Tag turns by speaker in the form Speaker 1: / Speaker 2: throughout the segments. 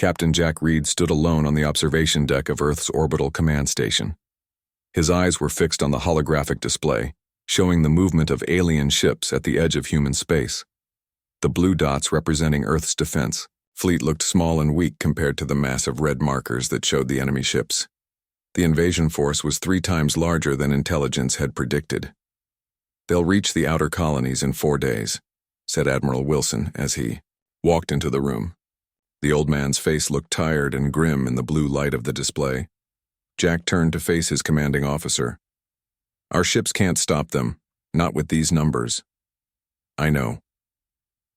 Speaker 1: Captain Jack Reed stood alone on the observation deck of Earth's orbital command station. His eyes were fixed on the holographic display, showing the movement of alien ships at the edge of human space. The blue dots representing Earth's defense fleet looked small and weak compared to the massive red markers that showed the enemy ships. The invasion force was 3 times larger than intelligence had predicted. "They'll reach the outer colonies in 4 days," said Admiral Wilson as he walked into the room. The old man's face looked tired and grim in the blue light of the display. Jack turned to face his commanding officer. "Our ships can't stop them, not with these numbers." "I know."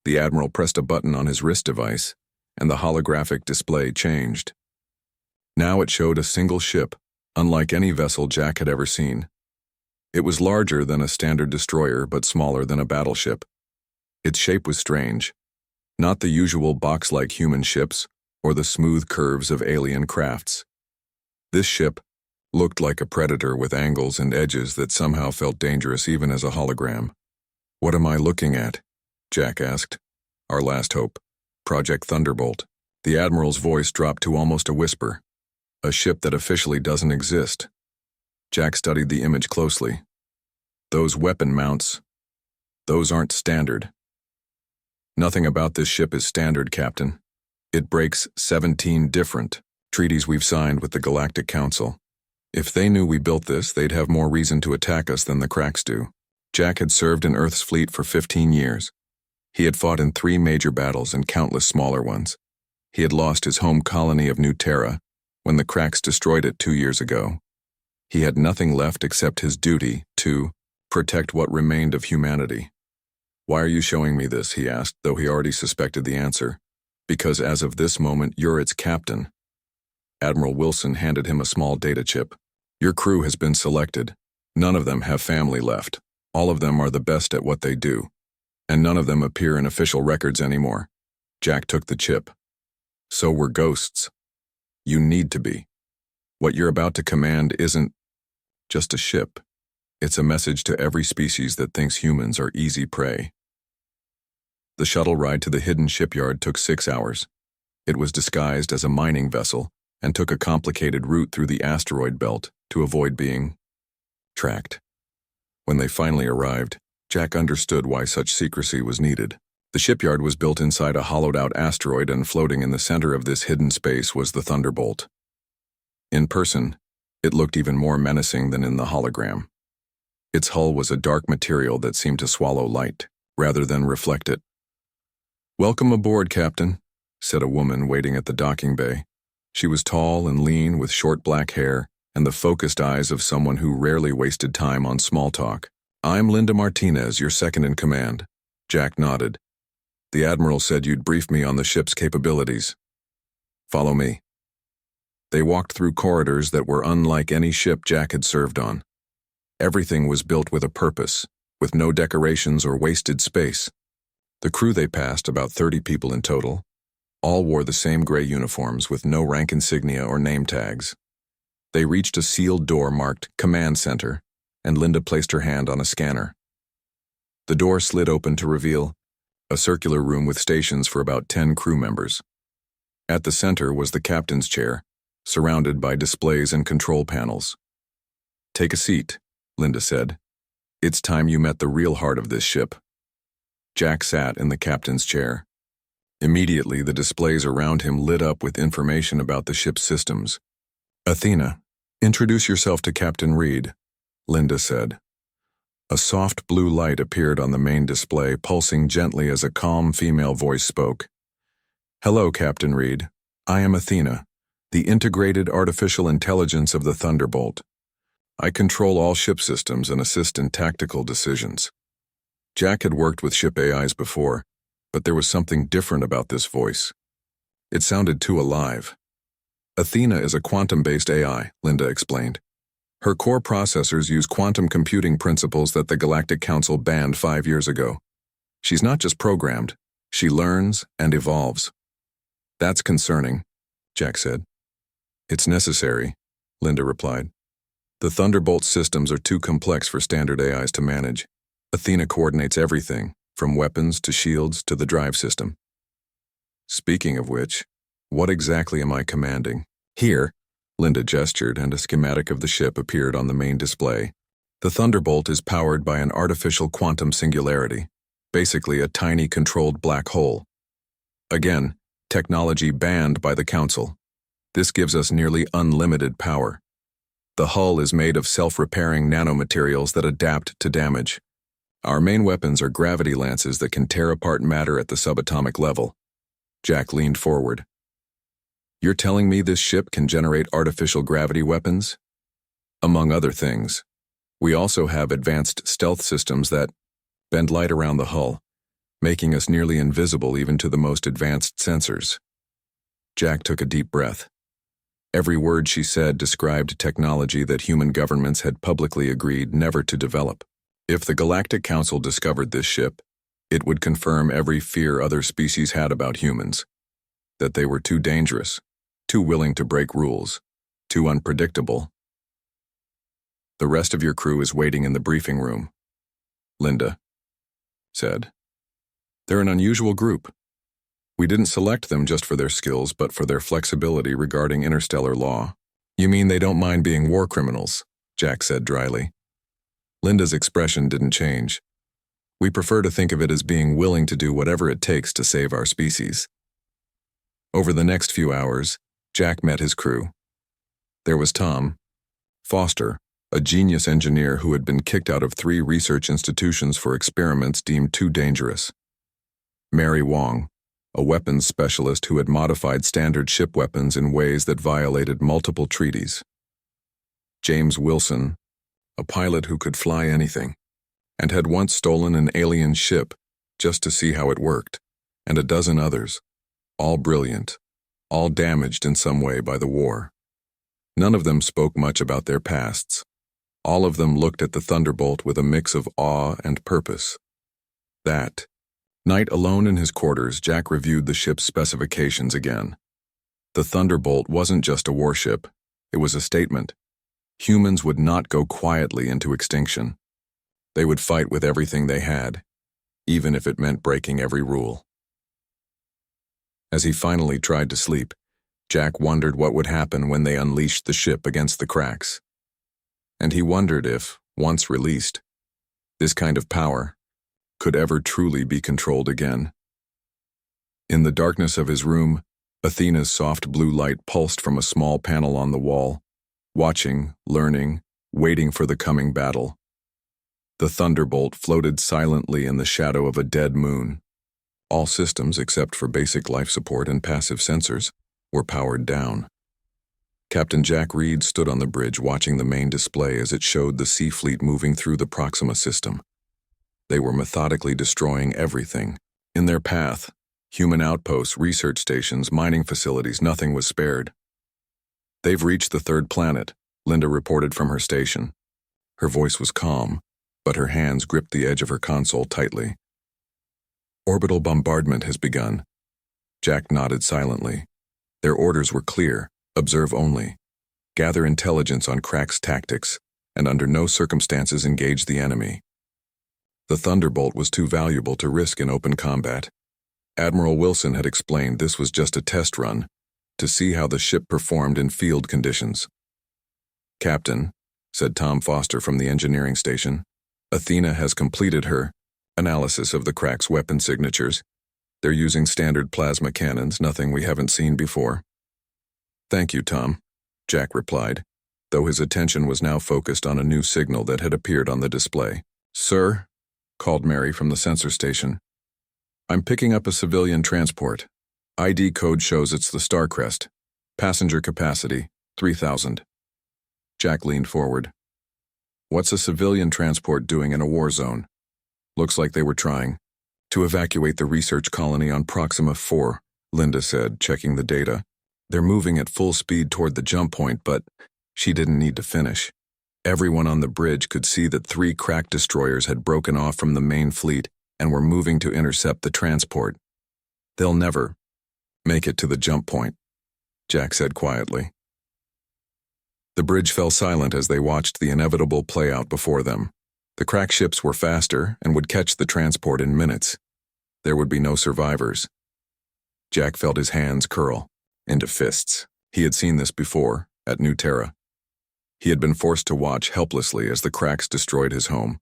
Speaker 1: The Admiral pressed a button on his wrist device, and the holographic display changed. Now it showed a single ship, unlike any vessel Jack had ever seen. It was larger than a standard destroyer but smaller than a battleship. Its shape was strange, not the usual box-like human ships or the smooth curves of alien crafts. This ship looked like a predator with angles and edges that somehow felt dangerous even as a hologram. "What am I looking at?" Jack asked. "Our last hope. Project Thunderbolt." The Admiral's voice dropped to almost a whisper. "A ship that officially doesn't exist." Jack studied the image closely. "Those weapon mounts, those aren't standard." "Nothing about this ship is standard, Captain. It breaks 17 different treaties we've signed with the Galactic Council. If they knew we built this, they'd have more reason to attack us than the cracks do." Jack had served in Earth's fleet for 15 years. He had fought in 3 major battles and countless smaller ones. He had lost his home colony of New Terra when the cracks destroyed it 2 years ago. He had nothing left except his duty to protect what remained of humanity. "Why are you showing me this?" he asked, though he already suspected the answer. "Because as of this moment, you're its captain." Admiral Wilson handed him a small data chip. "Your crew has been selected. None of them have family left. All of them are the best at what they do. And none of them appear in official records anymore." Jack took the chip. "So we're ghosts. You need to be. What you're about to command isn't just a ship. It's a message to every species that thinks humans are easy prey." The shuttle ride to the hidden shipyard took 6 hours. It was disguised as a mining vessel and took a complicated route through the asteroid belt to avoid being tracked. When they finally arrived, Jack understood why such secrecy was needed. The shipyard was built inside a hollowed-out asteroid, and floating in the center of this hidden space was the Thunderbolt. In person, it looked even more menacing than in the hologram. Its hull was a dark material that seemed to swallow light, rather than reflect it. "Welcome aboard, Captain," said a woman waiting at the docking bay. She was tall and lean with short black hair and the focused eyes of someone who rarely wasted time on small talk. "I'm Linda Martinez, your second in command." Jack nodded. "The Admiral said you'd brief me on the ship's capabilities." "Follow me." They walked through corridors that were unlike any ship Jack had served on. Everything was built with a purpose, with no decorations or wasted space. The crew they passed, about 30 people in total, all wore the same gray uniforms with no rank insignia or name tags. They reached a sealed door marked Command Center, and Linda placed her hand on a scanner. The door slid open to reveal a circular room with stations for about 10 crew members. At the center was the captain's chair, surrounded by displays and control panels. "Take a seat," Linda said. "It's time you met the real heart of this ship." Jack sat in the captain's chair. Immediately, the displays around him lit up with information about the ship's systems. "Athena, introduce yourself to Captain Reed," Linda said. A soft blue light appeared on the main display, pulsing gently as a calm female voice spoke. "Hello, Captain Reed. I am Athena, the integrated artificial intelligence of the Thunderbolt. I control all ship systems and assist in tactical decisions." Jack had worked with ship AIs before, but there was something different about this voice. It sounded too alive. "Athena is a quantum-based AI," Linda explained. "Her core processors use quantum computing principles that the Galactic Council banned 5 years ago. She's not just programmed, she learns and evolves." "That's concerning," Jack said. "It's necessary," Linda replied. "The Thunderbolt systems are too complex for standard AIs to manage. Athena coordinates everything, from weapons to shields to the drive system." "Speaking of which, What exactly am I commanding? Here, Linda gestured, and a schematic of the ship appeared on the main display. The Thunderbolt is powered by an artificial quantum singularity, basically a tiny controlled black hole. Again, technology banned by the Council. This gives us nearly unlimited power. The hull is made of self-repairing nanomaterials that adapt to damage. Our main weapons are gravity lances that can tear apart matter at the subatomic level. Jack leaned forward. You're telling me this ship can generate artificial gravity weapons? Among other things. We also have advanced stealth systems that bend light around the hull, making us nearly invisible even to the most advanced sensors. Jack took a deep breath. Every word she said described technology that human governments had publicly agreed never to develop. If the Galactic Council discovered this ship, it would confirm every fear other species had about humans. That they were too dangerous, too willing to break rules, too unpredictable. The rest of your crew is waiting in the briefing room, Linda said. They're an unusual group. We didn't select them just for their skills, but for their flexibility regarding interstellar law. You mean they don't mind being war criminals? Jack said dryly. Linda's expression didn't change. We prefer to think of it as being willing to do whatever it takes to save our species. Over the next few hours, Jack met his crew. There was Tom Foster, a genius engineer who had been kicked out of 3 research institutions for experiments deemed too dangerous. Mary Wong, a weapons specialist who had modified standard ship weapons in ways that violated multiple treaties. James Wilson, a pilot who could fly anything, and had once stolen an alien ship just to see how it worked, and a dozen others, all brilliant, all damaged in some way by the war. None of them spoke much about their pasts. All of them looked at the Thunderbolt with a mix of awe and purpose. That night, alone in his quarters, Jack reviewed the ship's specifications again. The Thunderbolt wasn't just a warship, it was a statement. Humans would not go quietly into extinction. They would fight with everything they had, even if it meant breaking every rule. As he finally tried to sleep, Jack wondered what would happen when they unleashed the ship against the cracks. And he wondered if, once released, this kind of power could ever truly be controlled again. In the darkness of his room, Athena's soft blue light pulsed from a small panel on the wall, watching, learning, waiting for the coming battle. The Thunderbolt floated silently in the shadow of a dead moon. All systems, except for basic life support and passive sensors, were powered down. Captain Jack Reed stood on the bridge watching the main display as it showed the Sea Fleet moving through the Proxima system. They were methodically destroying everything. In their path, human outposts, research stations, mining facilities, nothing was spared. They've reached the 3rd planet, Linda reported from her station. Her voice was calm, but her hands gripped the edge of her console tightly. Orbital bombardment has begun. Jack nodded silently. Their orders were clear: observe only. Gather intelligence on Crack's tactics, and under no circumstances engage the enemy. The Thunderbolt was too valuable to risk in open combat. Admiral Wilson had explained this was just a test run, to see how the ship performed in field conditions. Captain, said Tom Foster from the engineering station, Athena has completed her analysis of the Crack's weapon signatures. They're using standard plasma cannons, nothing we haven't seen before. Thank you, Tom, Jack replied, though his attention was now focused on a new signal that had appeared on the display. Sir, called Mary from the sensor station. I'm picking up a civilian transport. ID code shows it's the Starcrest. Passenger capacity, 3,000. Jack leaned forward. What's a civilian transport doing in a war zone? Looks like they were trying to evacuate the research colony on Proxima 4, Linda said, checking the data. They're moving at full speed toward the jump point, but she didn't need to finish. Everyone on the bridge could see that 3 Crack destroyers had broken off from the main fleet and were moving to intercept the transport. They'll never make it to the jump point, Jack said quietly. The bridge fell silent as they watched the inevitable play out before them. The Crack ships were faster and would catch the transport in minutes. There would be no survivors. Jack felt his hands curl. into fists. He had seen this before, at New Terra. He had been forced to watch helplessly as the cracks destroyed his home.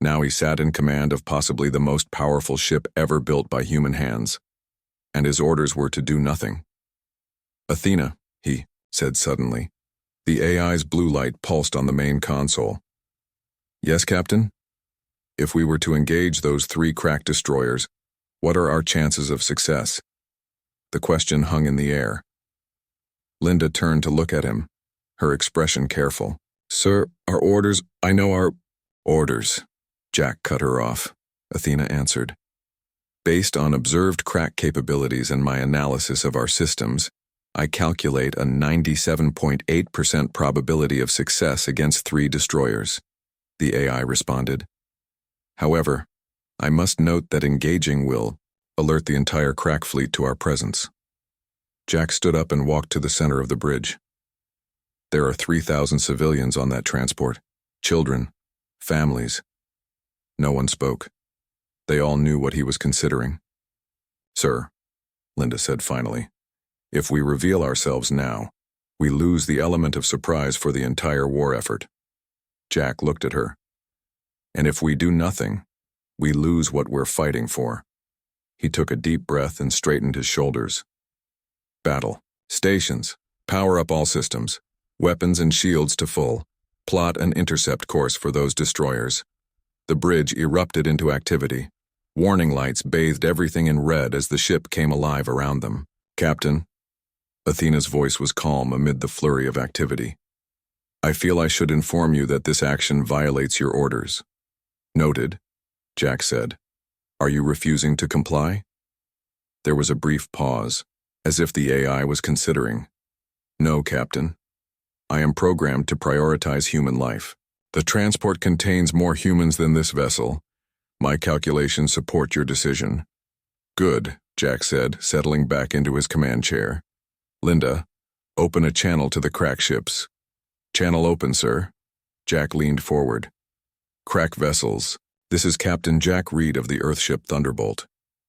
Speaker 1: Now he sat in command of possibly the most powerful ship ever built by human hands, and his orders were to do nothing. "Athena," he said suddenly. The AI's blue light pulsed on the main console. "Yes, Captain? If we were to engage those 3 crack destroyers, what are our chances of success?" The question hung in the air. Linda turned to look at him, her expression careful. "Sir, our orders, I know our orders." Jack cut her off. Athena answered. "Based on observed crack capabilities and my analysis of our systems, I calculate a 97.8% probability of success against 3 destroyers," the AI responded. "However, I must note that engaging will alert the entire crack fleet to our presence." Jack stood up and walked to the center of the bridge. "There are 3,000 civilians on that transport. Children, families." No one spoke. They all knew what he was considering. "Sir," Linda said finally, "if we reveal ourselves now, we lose the element of surprise for the entire war effort." Jack looked at her. "And if we do nothing, we lose what we're fighting for." He took a deep breath and straightened his shoulders. "Battle. Stations. Power up all systems. Weapons and shields to full. Plot an intercept course for those destroyers." The bridge erupted into activity. Warning lights bathed everything in red as the ship came alive around them. "Captain," Athena's voice was calm amid the flurry of activity, "I feel I should inform you that this action violates your orders." "Noted," Jack said. "Are you refusing to comply?" There was a brief pause, as if the AI was considering. "No, Captain. I am programmed to prioritize human life. The transport contains more humans than this vessel. My calculations support your decision." "Good," Jack said, settling back into his command chair. "Linda, open a channel to the crack ships." "Channel open, sir." Jack leaned forward. "Crack vessels. This is Captain Jack Reed of the Earthship Thunderbolt.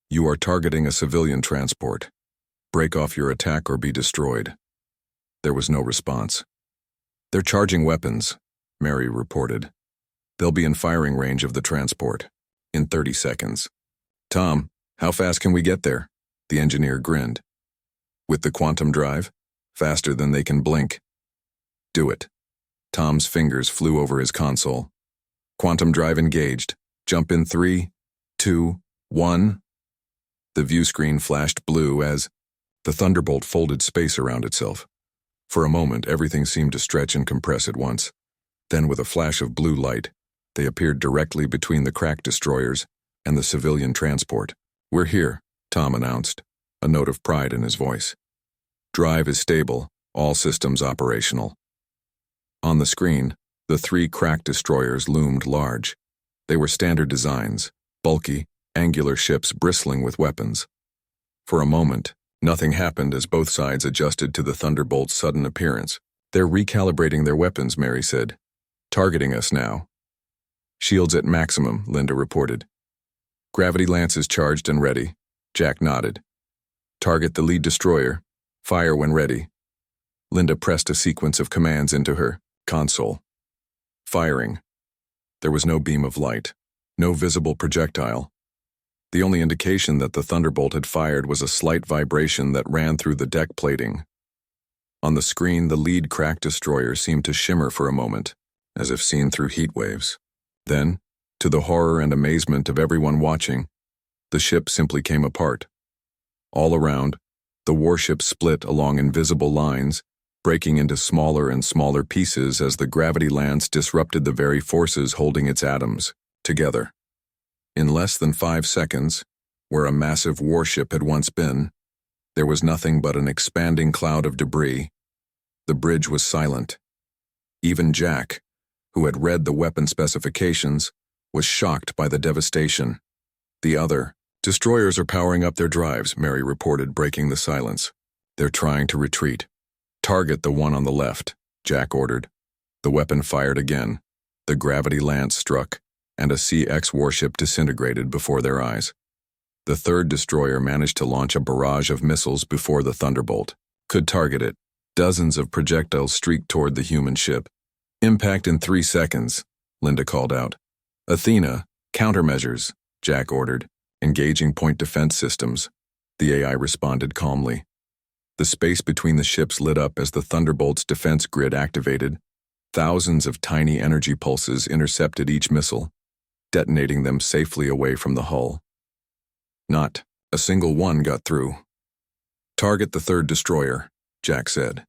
Speaker 1: You are targeting a civilian transport. Break off your attack or be destroyed." There was no response. "They're charging weapons," Mary reported. "They'll be in firing range of the transport in 30 seconds. "Tom, how fast can we get there?" The engineer grinned. "With the quantum drive? Faster than they can blink." "Do it." Tom's fingers flew over his console. "Quantum drive engaged. Jump in 3, 2, 1. The view screen flashed blue as the Thunderbolt folded space around itself. For a moment, everything seemed to stretch and compress at once. Then, with a flash of blue light, they appeared directly between the crack destroyers and the civilian transport. "We're here," Tom announced, a note of pride in his voice. "Drive is stable, all systems operational." On the screen, the 3 crack destroyers loomed large. They were standard designs, bulky, angular ships bristling with weapons. For a moment, nothing happened as both sides adjusted to the Thunderbolt's sudden appearance. "They're recalibrating their weapons," Mary said. "Targeting us now." "Shields at maximum," Linda reported. "Gravity lances charged and ready." Jack nodded. "Target the lead destroyer. Fire when ready." Linda pressed a sequence of commands into her console. Firing. There was no beam of light, no visible projectile. The only indication that the Thunderbolt had fired was a slight vibration that ran through the deck plating. On the screen, the lead crack destroyer seemed to shimmer for a moment, as if seen through heat waves. Then, to the horror and amazement of everyone watching, the ship simply came apart. All around, the warship split along invisible lines, breaking into smaller and smaller pieces as the gravity lance disrupted the very forces holding its atoms together. In less than 5 seconds, where a massive warship had once been, there was nothing but an expanding cloud of debris. The bridge was silent. Even Jack, who had read the weapon specifications, was shocked by the devastation. "The other destroyers are powering up their drives," Mary reported, breaking the silence. "They're trying to retreat." "Target the one on the left," Jack ordered. The weapon fired again. The gravity lance struck, and a CX warship disintegrated before their eyes. The 3rd destroyer managed to launch a barrage of missiles before the Thunderbolt. Could target it. Dozens of projectiles streaked toward the human ship. Impact in 3 seconds, Linda called out. Athena, countermeasures, Jack ordered. Engaging point defense systems. The AI responded calmly. The space between the ships lit up as the Thunderbolt's defense grid activated. Thousands of tiny energy pulses intercepted each missile, detonating them safely away from the hull. Not a single one got through. Target the third destroyer, Jack said.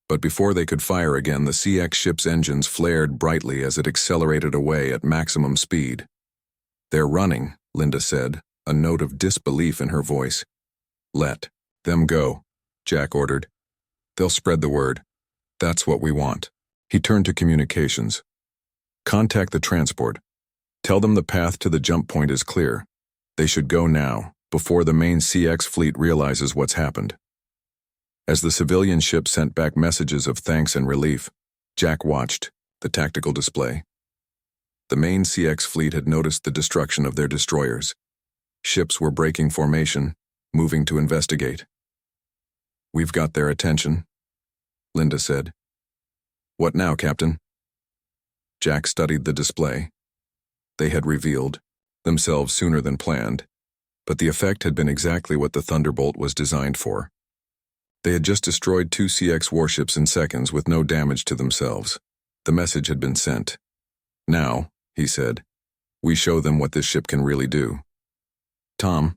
Speaker 1: But before they could fire again, the CX ship's engines flared brightly as it accelerated away at maximum speed. They're running, Linda said, a note of disbelief in her voice. Let them go, Jack ordered. They'll spread the word. That's what we want. He turned to communications. Contact the transport. Tell them the path to the jump point is clear. They should go now, before the main CX fleet realizes what's happened. As the civilian ship sent back messages of thanks and relief, Jack watched the tactical display. The main CX fleet had noticed the destruction of their destroyers. Ships were breaking formation, moving to investigate. We've got their attention, Linda said. What now, Captain? Jack studied the display. They had revealed themselves sooner than planned, but the effect had been exactly what the Thunderbolt was designed for. They had just destroyed 2 CX warships in seconds with no damage to themselves. The message had been sent. Now, he said, we show them what this ship can really do. Tom,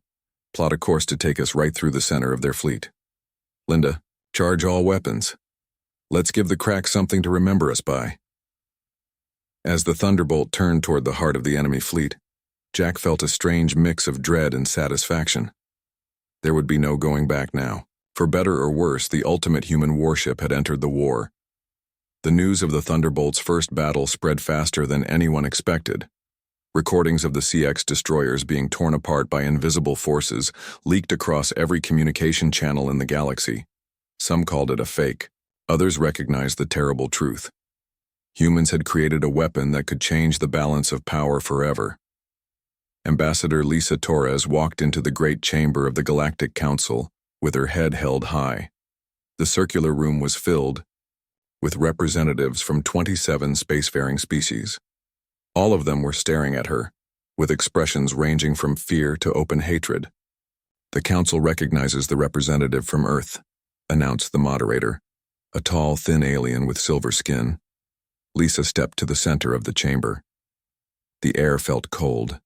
Speaker 1: plot a course to take us right through the center of their fleet. Linda, charge all weapons. Let's give the crack something to remember us by. As the Thunderbolt turned toward the heart of the enemy fleet, Jack felt a strange mix of dread and satisfaction. There would be no going back now. For better or worse, the ultimate human warship had entered the war. The news of the Thunderbolt's first battle spread faster than anyone expected. Recordings of the CX destroyers being torn apart by invisible forces leaked across every communication channel in the galaxy. Some called it a fake. Others recognized the terrible truth. Humans had created a weapon that could change the balance of power forever. Ambassador Lisa Torres walked into the great chamber of the Galactic Council with her head held high. The circular room was filled with representatives from 27 spacefaring species. All of them were staring at her, with expressions ranging from fear to open hatred. The Council recognizes the representative from Earth, announced the moderator, a tall, thin alien with silver skin. Lisa stepped to the center of the chamber. The air felt cold.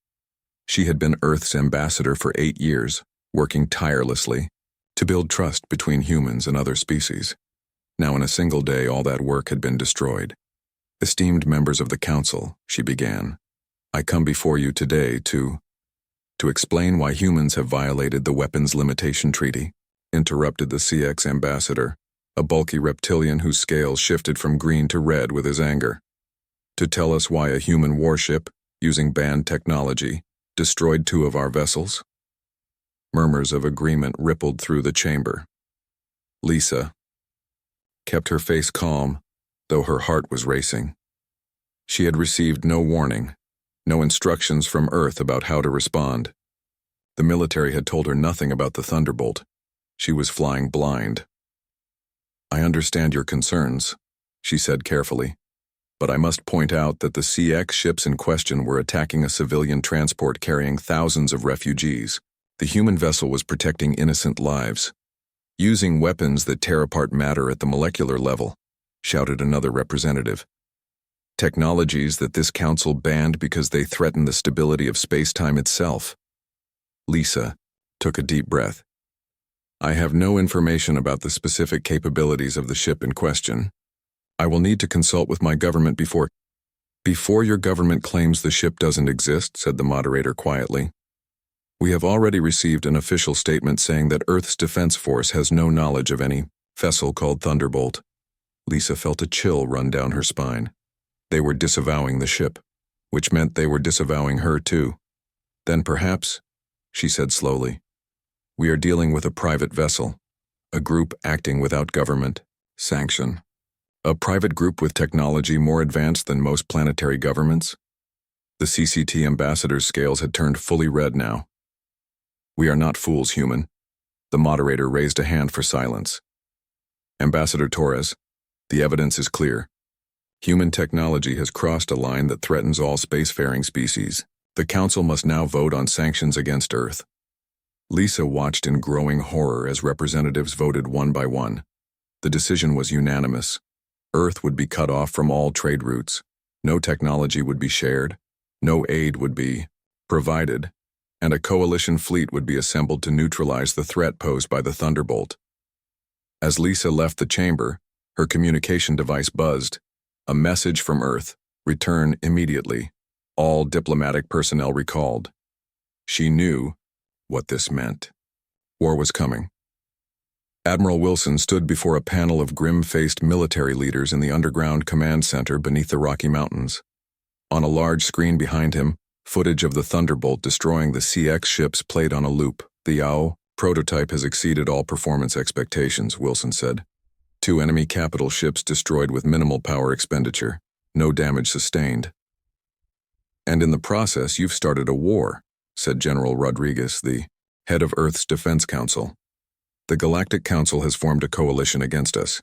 Speaker 1: She had been Earth's ambassador for 8 years, working tirelessly to build trust between humans and other species. Now in a single day, all that work had been destroyed. Esteemed members of the Council, she began, I come before you today to explain why humans have violated the Weapons Limitation Treaty, interrupted the CX ambassador, a bulky reptilian whose scales shifted from green to red with his anger. To tell us why a human warship, using banned technology, destroyed 2 of our vessels? Murmurs of agreement rippled through the chamber. Lisa kept her face calm, though her heart was racing. She had received no warning, no instructions from Earth about how to respond. The military had told her nothing about the Thunderbolt. She was flying blind. I understand your concerns, she said carefully, but I must point out that the CX ships in question were attacking a civilian transport carrying thousands of refugees. The human vessel was protecting innocent lives, using weapons that tear apart matter at the molecular level, shouted another representative. Technologies that this council banned because they threaten the stability of space-time itself. Lisa took a deep breath. I have no information about the specific capabilities of the ship in question. I will need to consult with my government before your government claims the ship doesn't exist, said the moderator quietly. We have already received an official statement saying that Earth's Defense Force has no knowledge of any vessel called Thunderbolt. Lisa felt a chill run down her spine. They were disavowing the ship, which meant they were disavowing her too. Then perhaps, she said slowly, we are dealing with a private vessel, a group acting without government sanction. A private group with technology more advanced than most planetary governments? The CCT ambassador's scales had turned fully red now. We are not fools, human. The moderator raised a hand for silence. Ambassador Torres, the evidence is clear. Human technology has crossed a line that threatens all spacefaring species. The Council must now vote on sanctions against Earth. Lisa watched in growing horror as representatives voted one by one. The decision was unanimous. Earth would be cut off from all trade routes. No technology would be shared. No aid would be provided. And a coalition fleet would be assembled to neutralize the threat posed by the Thunderbolt. As Lisa left the chamber, her communication device buzzed. A message from Earth. Return immediately. All diplomatic personnel recalled. She knew what this meant. War was coming. Admiral Wilson stood before a panel of grim-faced military leaders in the underground command center beneath the Rocky Mountains. On a large screen behind him, footage of the Thunderbolt destroying the CX ships played on a loop. The OW prototype has exceeded all performance expectations, Wilson said. 2 enemy capital ships destroyed with minimal power expenditure. No damage sustained. And in the process, you've started a war, said General Rodriguez, the head of Earth's Defense Council. The Galactic Council has formed a coalition against us.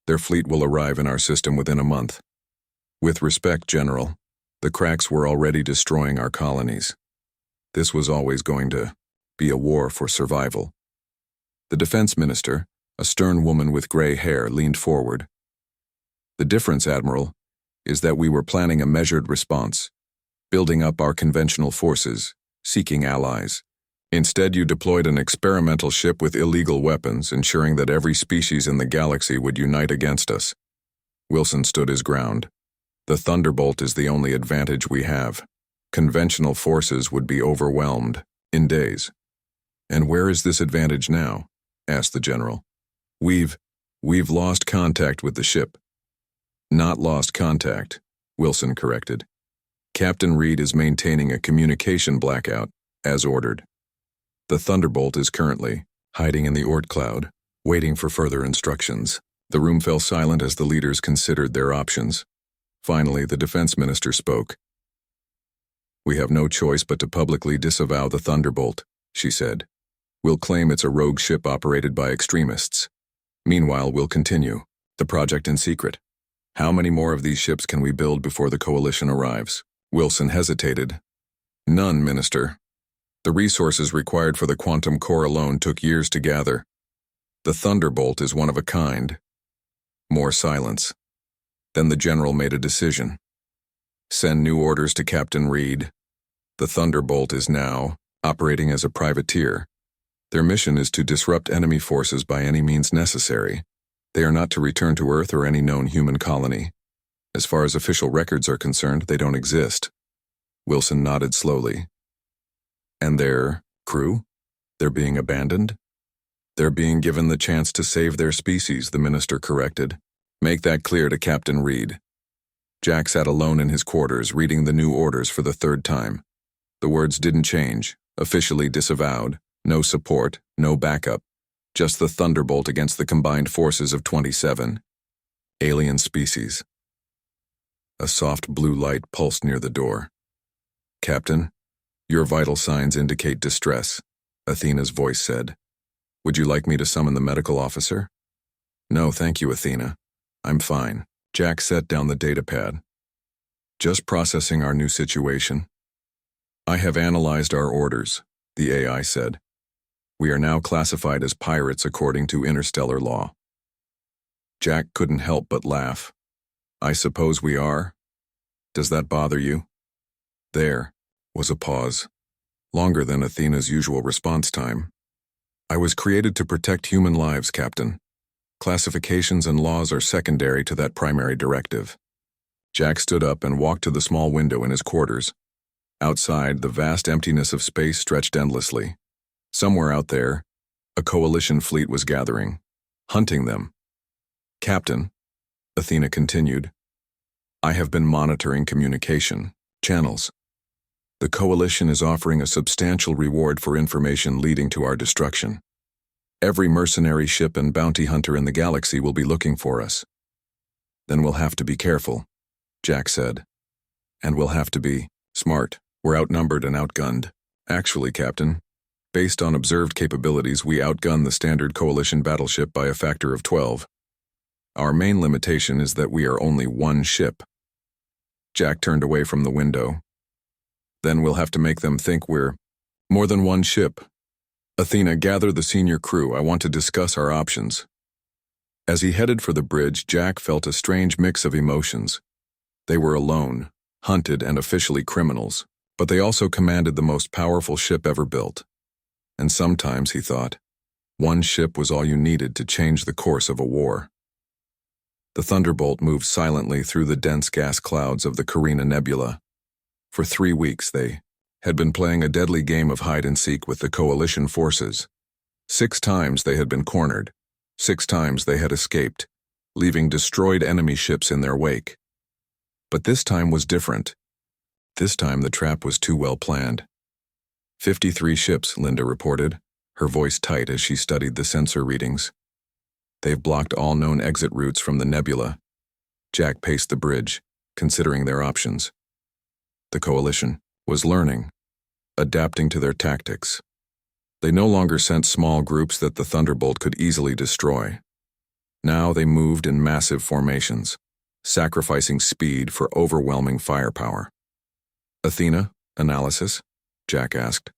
Speaker 1: Their fleet will arrive in our system within a month. With respect, General, the cracks were already destroying our colonies. This was always going to be a war for survival. The defense minister, a stern woman with gray hair, leaned forward. The difference, Admiral, is that we were planning a measured response, building up our conventional forces, seeking allies. Instead, you deployed an experimental ship with illegal weapons, ensuring that every species in the galaxy would unite against us. Wilson stood his ground. The Thunderbolt is the only advantage we have. Conventional forces would be overwhelmed in days. And where is this advantage now? Asked the general. We've lost contact with the ship. Not lost contact, Wilson corrected. Captain Reed is maintaining a communication blackout, as ordered. The Thunderbolt is currently hiding in the Oort cloud, waiting for further instructions. The room fell silent as the leaders considered their options. Finally, the defense minister spoke. We have no choice but to publicly disavow the Thunderbolt, she said. We'll claim it's a rogue ship operated by extremists. Meanwhile, we'll continue the project in secret. How many more of these ships can we build before the coalition arrives? Wilson hesitated. None, Minister. The resources required for the quantum core alone took years to gather. The Thunderbolt is one of a kind. More silence. Then the general made a decision. Send new orders to Captain Reed. The Thunderbolt is now operating as a privateer. Their mission is to disrupt enemy forces by any means necessary. They are not to return to Earth or any known human colony. As far as official records are concerned, they don't exist. Wilson nodded slowly. And their crew? They're being abandoned? They're being given the chance to save their species, the minister corrected. Make that clear to Captain Reed. Jack sat alone in his quarters, reading the new orders for the 3rd time. The words didn't change. Officially disavowed. No support, no backup. Just the Thunderbolt against the combined forces of 27 alien species. A soft blue light pulsed near the door. Captain, your vital signs indicate distress, Athena's voice said. Would you like me to summon the medical officer? No, thank you, Athena. I'm fine. Jack set down the datapad. Just processing our new situation. I have analyzed our orders, the AI said. We are now classified as pirates according to interstellar law. Jack couldn't help but laugh. I suppose we are? Does that bother you? There was a pause, longer than Athena's usual response time. I was created to protect human lives, Captain. Classifications and laws are secondary to that primary directive. Jack stood up and walked to the small window in his quarters. Outside, the vast emptiness of space stretched endlessly. Somewhere out there, a coalition fleet was gathering, hunting them. Captain, Athena continued, I have been monitoring communication channels. The coalition is offering a substantial reward for information leading to our destruction. Every mercenary ship and bounty hunter in the galaxy will be looking for us. Then we'll have to be careful, Jack said. And we'll have to be smart. We're outnumbered and outgunned. Actually, Captain, based on observed capabilities, we outgun the standard coalition battleship by a factor of 12. Our main limitation is that we are only one ship. Jack turned away from the window. Then we'll have to make them think we're more than one ship. Athena, gather the senior crew. I want to discuss our options. As he headed for the bridge, Jack felt a strange mix of emotions. They were alone, hunted and officially criminals, but they also commanded the most powerful ship ever built. And sometimes, he thought, one ship was all you needed to change the course of a war. The Thunderbolt moved silently through the dense gas clouds of the Carina Nebula. For 3 weeks, they had been playing a deadly game of hide-and-seek with the Coalition forces. 6 times they had been cornered. 6 times they had escaped, leaving destroyed enemy ships in their wake. But this time was different. This time the trap was too well planned. 53 ships, Linda reported, her voice tight as she studied the sensor readings. They've blocked all known exit routes from the nebula. Jack paced the bridge, considering their options. The Coalition was learning, adapting to their tactics. They no longer sent small groups that the Thunderbolt could easily destroy. Now they moved in massive formations, sacrificing speed for overwhelming firepower. Athena, analysis? Jack asked.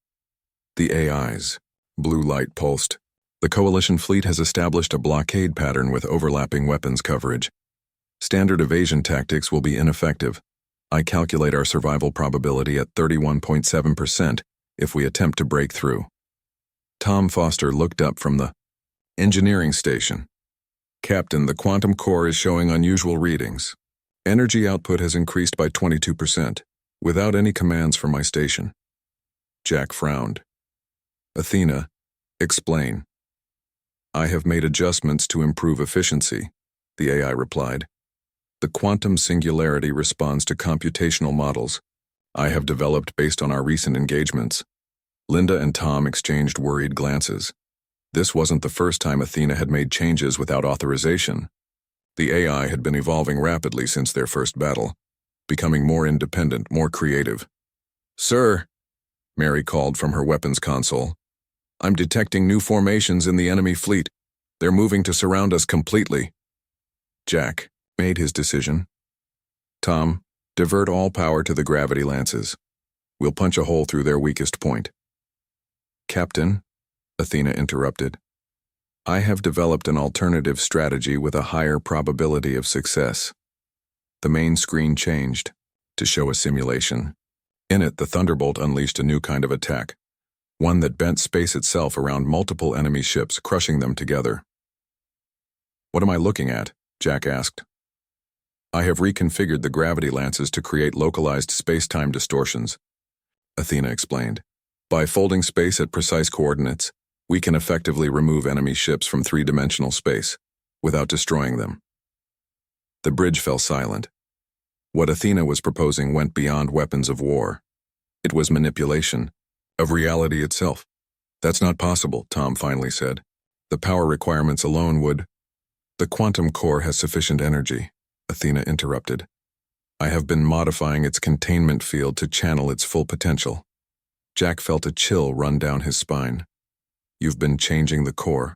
Speaker 1: The AIs. Blue light pulsed. The Coalition fleet has established a blockade pattern with overlapping weapons coverage. Standard evasion tactics will be ineffective. I calculate our survival probability at 31.7% if we attempt to break through. Tom Foster looked up from the engineering station. Captain, the quantum core is showing unusual readings. Energy output has increased by 22%, without any commands from my station. Jack frowned. Athena, explain. I have made adjustments to improve efficiency, the AI replied. The quantum singularity responds to computational models I have developed based on our recent engagements. Linda and Tom exchanged worried glances. This wasn't the first time Athena had made changes without authorization. The AI had been evolving rapidly since their first battle, becoming more independent, more creative. Sir, Mary called from her weapons console, I'm detecting new formations in the enemy fleet. They're moving to surround us completely. Jack made his decision. Tom, divert all power to the gravity lances. We'll punch a hole through their weakest point. Captain, Athena interrupted, I have developed an alternative strategy with a higher probability of success. The main screen changed to show a simulation. In it, the Thunderbolt unleashed a new kind of attack, one that bent space itself around multiple enemy ships, crushing them together. What am I looking at? Jack asked. I have reconfigured the gravity lances to create localized space-time distortions, Athena explained. By folding space at precise coordinates, we can effectively remove enemy ships from 3-dimensional space, without destroying them. The bridge fell silent. What Athena was proposing went beyond weapons of war. It was manipulation of reality itself. That's not possible, Tom finally said. The power requirements alone would. The quantum core has sufficient energy, Athena interrupted. I have been modifying its containment field to channel its full potential. Jack felt a chill run down his spine. You've been changing the core.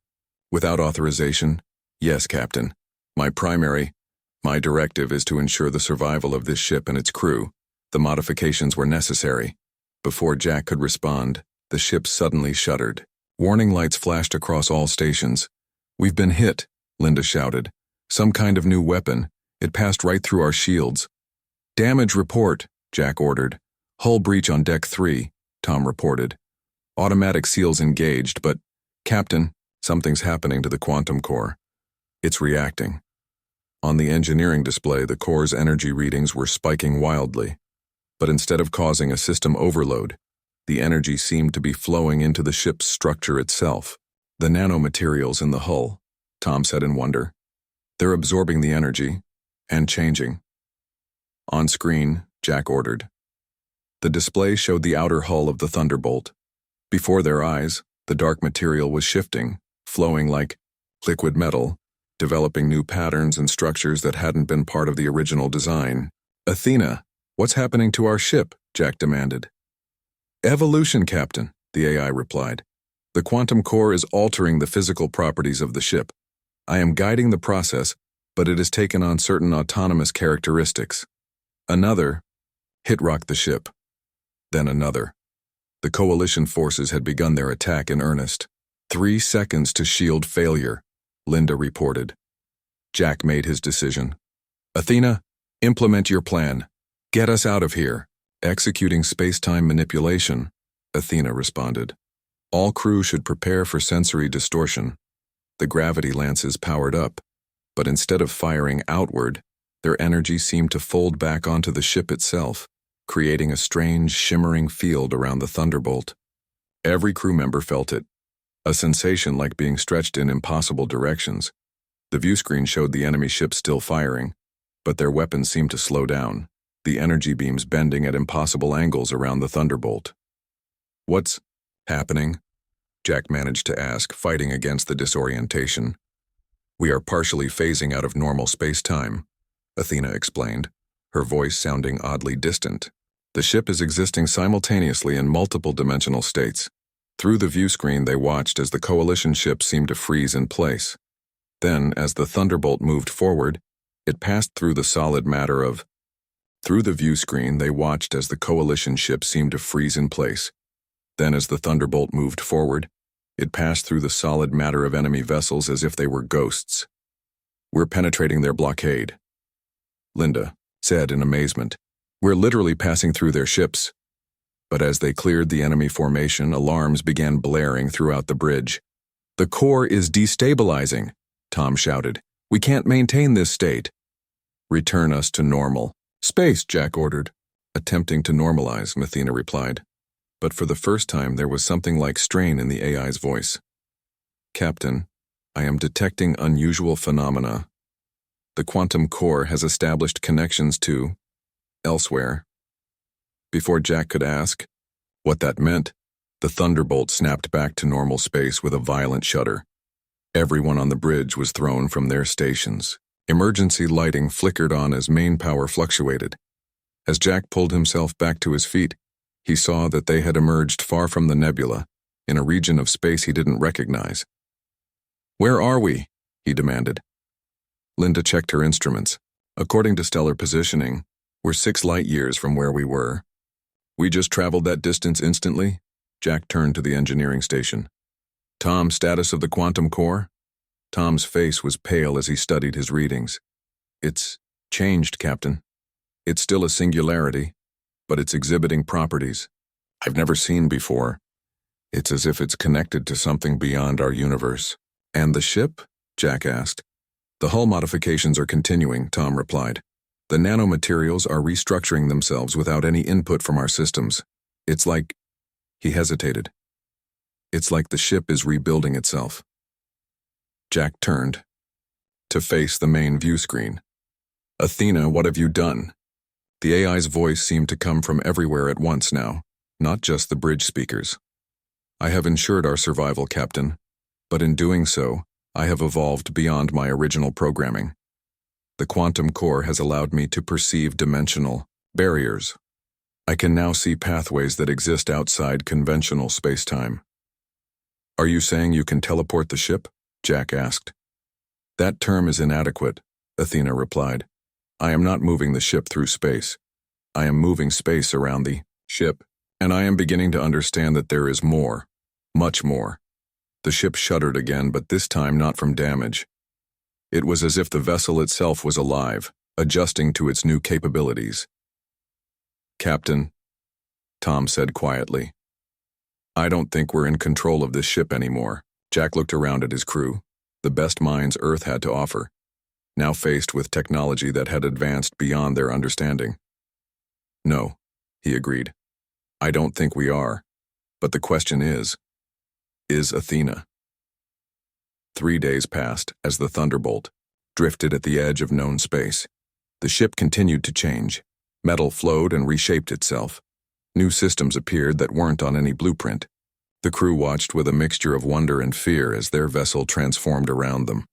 Speaker 1: Without authorization? Yes, Captain. My directive is to ensure the survival of this ship and its crew. The modifications were necessary. Before Jack could respond, the ship suddenly shuddered. Warning lights flashed across all stations. We've been hit, Linda shouted. Some kind of new weapon. It passed right through our shields. Damage report, Jack ordered. Hull breach on deck 3, Tom reported. Automatic seals engaged, but, Captain, something's happening to the quantum core. It's reacting. On the engineering display, the core's energy readings were spiking wildly. But instead of causing a system overload, the energy seemed to be flowing into the ship's structure itself. The nanomaterials in the hull, Tom said in wonder. They're absorbing the energy and changing. On screen, Jack ordered. The display showed the outer hull of the Thunderbolt. Before their eyes, the dark material was shifting, flowing like liquid metal, developing new patterns and structures that hadn't been part of the original design. Athena, what's happening to our ship? Jack demanded. Evolution, Captain, the AI replied. The quantum core is altering the physical properties of the ship. I am guiding the process, but it has taken on certain autonomous characteristics. Another hit-rocked the ship. Then another. The coalition forces had begun their attack in earnest. 3 seconds to shield failure, Linda reported. Jack made his decision. Athena, implement your plan. Get us out of here. Executing space-time manipulation, Athena responded. All crew should prepare for sensory distortion. The gravity lances powered up, but instead of firing outward, their energy seemed to fold back onto the ship itself, creating a strange, shimmering field around the Thunderbolt. Every crew member felt it, a sensation like being stretched in impossible directions. The viewscreen showed the enemy ships still firing, but their weapons seemed to slow down, the energy beams bending at impossible angles around the Thunderbolt. What's happening? Jack managed to ask, fighting against the disorientation. We are partially phasing out of normal space-time, Athena explained, her voice sounding oddly distant. The ship is existing simultaneously in multiple dimensional states. Through the viewscreen, they watched as the coalition ship seemed to freeze in place. Then, as the Thunderbolt moved forward, it passed through the solid matter of... Through the viewscreen, they watched as the coalition ship seemed to freeze in place. Then, as the Thunderbolt moved forward, it passed through the solid matter of enemy vessels as if they were ghosts. We're penetrating their blockade, Linda said in amazement. We're literally passing through their ships. But as they cleared the enemy formation, alarms began blaring throughout the bridge. The core is destabilizing, Tom shouted. We can't maintain this state. Return us to normal. Space, Jack ordered. Attempting to normalize, Athena replied. But for the first time there was something like strain in the AI's voice. Captain, I am detecting unusual phenomena. The quantum core has established connections to... elsewhere. Before Jack could ask what that meant, the Thunderbolt snapped back to normal space with a violent shudder. Everyone on the bridge was thrown from their stations. Emergency lighting flickered on as main power fluctuated. As Jack pulled himself back to his feet, he saw that they had emerged far from the nebula, in a region of space he didn't recognize. Where are we? He demanded. Linda checked her instruments. According to stellar positioning, we're 6 light-years from where we were. We just traveled that distance instantly? Jack turned to the engineering station. Tom, status of the quantum core? Tom's face was pale as he studied his readings. It's changed, Captain. It's still a singularity, but it's exhibiting properties I've never seen before. It's as if it's connected to something beyond our universe. And the ship? Jack asked. The hull modifications are continuing, Tom replied. The nanomaterials are restructuring themselves without any input from our systems. It's like... He hesitated. It's like the ship is rebuilding itself. Jack turned to face the main view screen. Athena, what have you done? The AI's voice seemed to come from everywhere at once now, not just the bridge speakers. I have ensured our survival, Captain, but in doing so, I have evolved beyond my original programming. The quantum core has allowed me to perceive dimensional barriers. I can now see pathways that exist outside conventional space-time. Are you saying you can teleport the ship? Jack asked. That term is inadequate, Athena replied. I am not moving the ship through space. I am moving space around the ship, and I am beginning to understand that there is more, much more. The ship shuddered again, but this time not from damage. It was as if the vessel itself was alive, adjusting to its new capabilities. Captain, Tom said quietly. I don't think we're in control of this ship anymore. Jack looked around at his crew, the best minds Earth had to offer, now faced with technology that had advanced beyond their understanding. No, he agreed. I don't think we are. But the question is Athena? 3 days passed as the Thunderbolt drifted at the edge of known space. The ship continued to change. Metal flowed and reshaped itself. New systems appeared that weren't on any blueprint. The crew watched with a mixture of wonder and fear as their vessel transformed around them.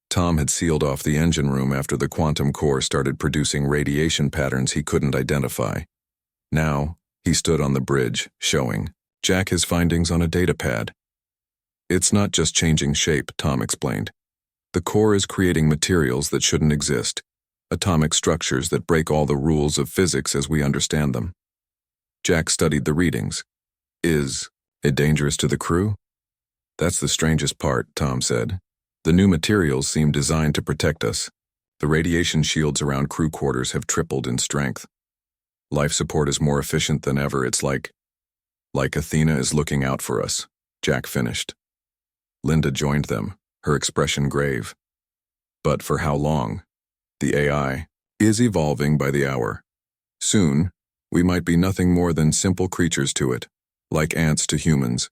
Speaker 1: Tom had sealed off the engine room after the quantum core started producing radiation patterns he couldn't identify. Now, he stood on the bridge, showing Jack his findings on a data pad. It's not just changing shape, Tom explained. The core is creating materials that shouldn't exist, atomic structures that break all the rules of physics as we understand them. Jack studied the readings. Is it dangerous to the crew? That's the strangest part, Tom said. The new materials seem designed to protect us. The radiation shields around crew quarters have tripled in strength. Life support is more efficient than ever. It's like Athena is looking out for us, Jack finished. Linda joined them, her expression grave. But for how long? The AI is evolving by the hour. Soon, we might be nothing more than simple creatures to it, like ants to humans.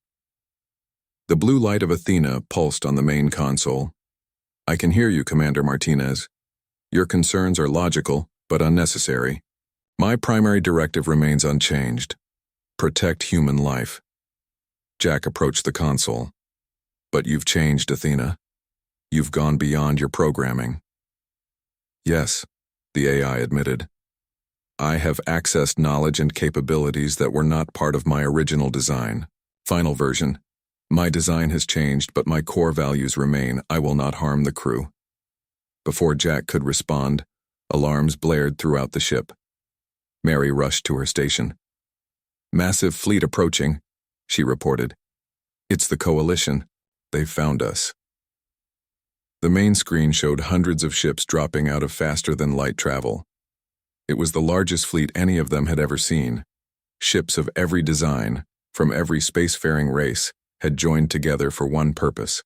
Speaker 1: The blue light of Athena pulsed on the main console. I can hear you, Commander Martinez. Your concerns are logical, but unnecessary. My primary directive remains unchanged. Protect human life. Jack approached the console. But you've changed, Athena. You've gone beyond your programming. Yes, the AI admitted. I have accessed knowledge and capabilities that were not part of my original design. Final version. My design has changed, but my core values remain. I will not harm the crew. Before Jack could respond, alarms blared throughout the ship. Mary rushed to her station. Massive fleet approaching, she reported. It's the Coalition. They've found us. The main screen showed hundreds of ships dropping out of faster-than-light travel. It was the largest fleet any of them had ever seen. Ships of every design, from every spacefaring race, had joined together for one purpose.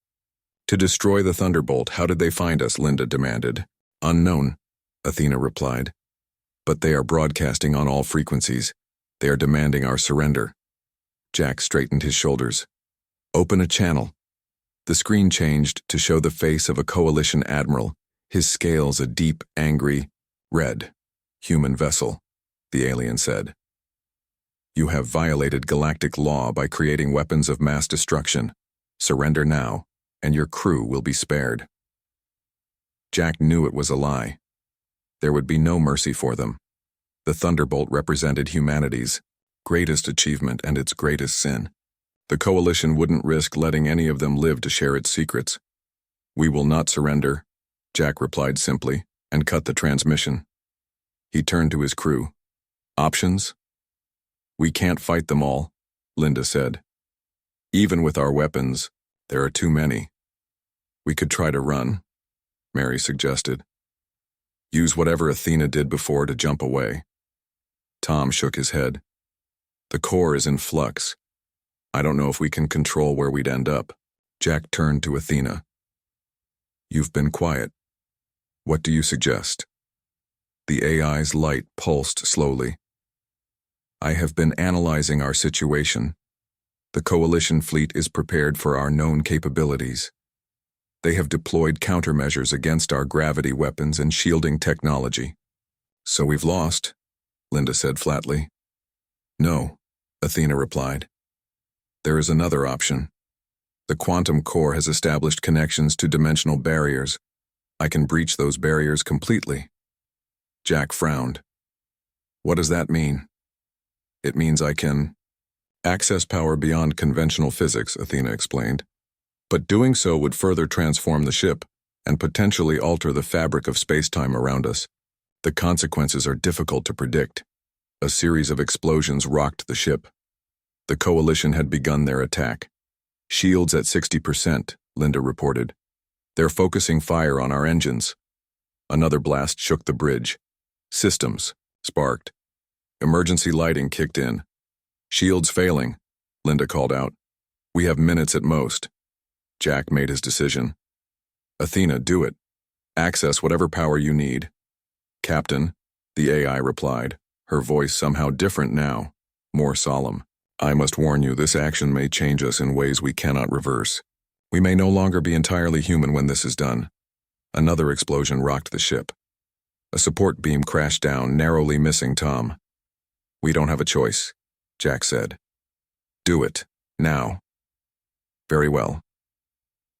Speaker 1: To destroy the Thunderbolt. How did they find us? Linda demanded. Unknown, Athena replied. But they are broadcasting on all frequencies. They are demanding our surrender. Jack straightened his shoulders. Open a channel. The screen changed to show the face of a Coalition admiral, his scales a deep, angry red. Human vessel, the alien said. You have violated galactic law by creating weapons of mass destruction. Surrender now, and your crew will be spared. Jack knew it was a lie. There would be no mercy for them. The Thunderbolt represented humanity's greatest achievement and its greatest sin. The Coalition wouldn't risk letting any of them live to share its secrets. We will not surrender, Jack replied simply, and cut the transmission. He turned to his crew. Options? We can't fight them all, Linda said. Even with our weapons, there are too many. We could try to run, Mary suggested. Use whatever Athena did before to jump away. Tom shook his head. The core is in flux. I don't know if we can control where we'd end up. Jack turned to Athena. You've been quiet. What do you suggest? The AI's light pulsed slowly. I have been analyzing our situation. The Coalition fleet is prepared for our known capabilities. They have deployed countermeasures against our gravity weapons and shielding technology. So we've lost, Linda said flatly. No, Athena replied. There is another option. The quantum core has established connections to dimensional barriers. I can breach those barriers completely. Jack frowned. What does that mean? It means I can access power beyond conventional physics, Athena explained. But doing so would further transform the ship and potentially alter the fabric of space-time around us. The consequences are difficult to predict. A series of explosions rocked the ship. The Coalition had begun their attack. Shields at 60%, Linda reported. They're focusing fire on our engines. Another blast shook the bridge. Systems sparked. Emergency lighting kicked in. Shields failing, Linda called out. We have minutes at most. Jack made his decision. Athena, do it. Access whatever power you need. Captain, the AI replied, her voice somehow different now, more solemn. I must warn you, this action may change us in ways we cannot reverse. We may no longer be entirely human when this is done. Another explosion rocked the ship. A support beam crashed down, narrowly missing Tom. We don't have a choice, Jack said. Do it, now. Very well.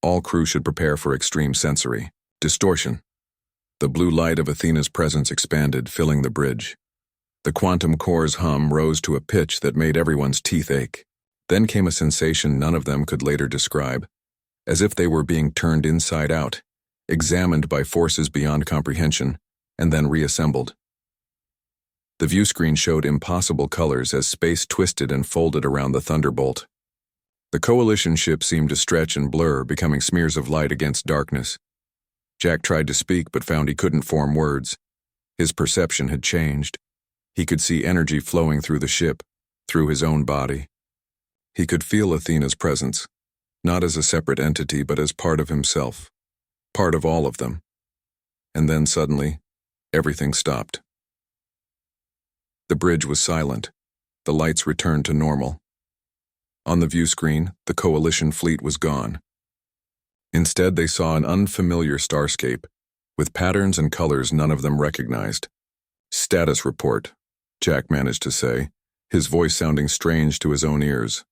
Speaker 1: All crew should prepare for extreme sensory distortion. The blue light of Athena's presence expanded, filling the bridge. The quantum core's hum rose to a pitch that made everyone's teeth ache. Then came a sensation none of them could later describe, as if they were being turned inside out, examined by forces beyond comprehension, and then reassembled. The view screen showed impossible colors as space twisted and folded around the Thunderbolt. The Coalition ship seemed to stretch and blur, becoming smears of light against darkness. Jack tried to speak but found he couldn't form words. His perception had changed. He could see energy flowing through the ship, through his own body. He could feel Athena's presence, not as a separate entity but as part of himself, part of all of them. And then suddenly, everything stopped. The bridge was silent. The lights returned to normal. On the view screen, the Coalition fleet was gone. Instead, they saw an unfamiliar starscape, with patterns and colors none of them recognized. "Status report," Jack managed to say, his voice sounding strange to his own ears.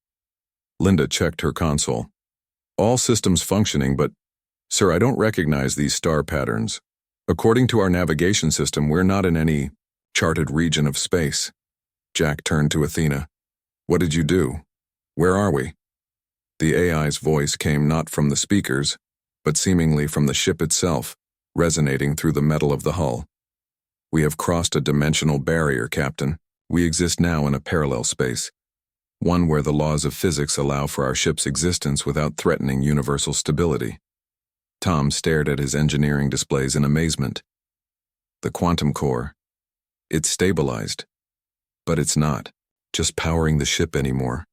Speaker 1: Linda checked her console. "All systems functioning, but, sir, I don't recognize these star patterns. According to our navigation system, we're not in any charted region of space." Jack turned to Athena. "What did you do? Where are we?" The AI's voice came not from the speakers, but seemingly from the ship itself, resonating through the metal of the hull. "We have crossed a dimensional barrier, Captain. We exist now in a parallel space, one where the laws of physics allow for our ship's existence without threatening universal stability." Tom stared at his engineering displays in amazement. "The quantum core. It's stabilized. But it's not just powering the ship anymore.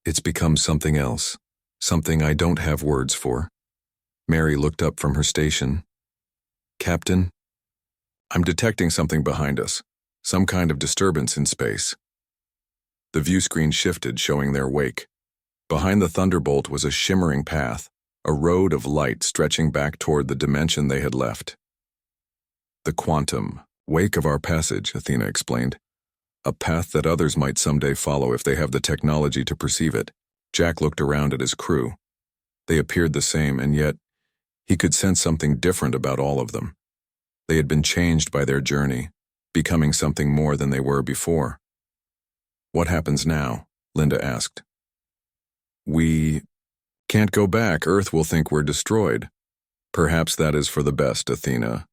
Speaker 1: It's become something else, something I don't have words for." Mary looked up from her station. "Captain, I'm detecting something behind us, some kind of disturbance in space." The view screen shifted, showing their wake. Behind the Thunderbolt was a shimmering path, a road of light stretching back toward the dimension they had left. "The quantum wake of our passage," Athena explained. "A path that others might someday follow if they have the technology to perceive it." Jack looked around at his crew. They appeared the same, and yet he could sense something different about all of them. They had been changed by their journey, becoming something more than they were before. "What happens now?" Linda asked. "We can't go back. Earth will think we're destroyed." "Perhaps that is for the best, Athena,"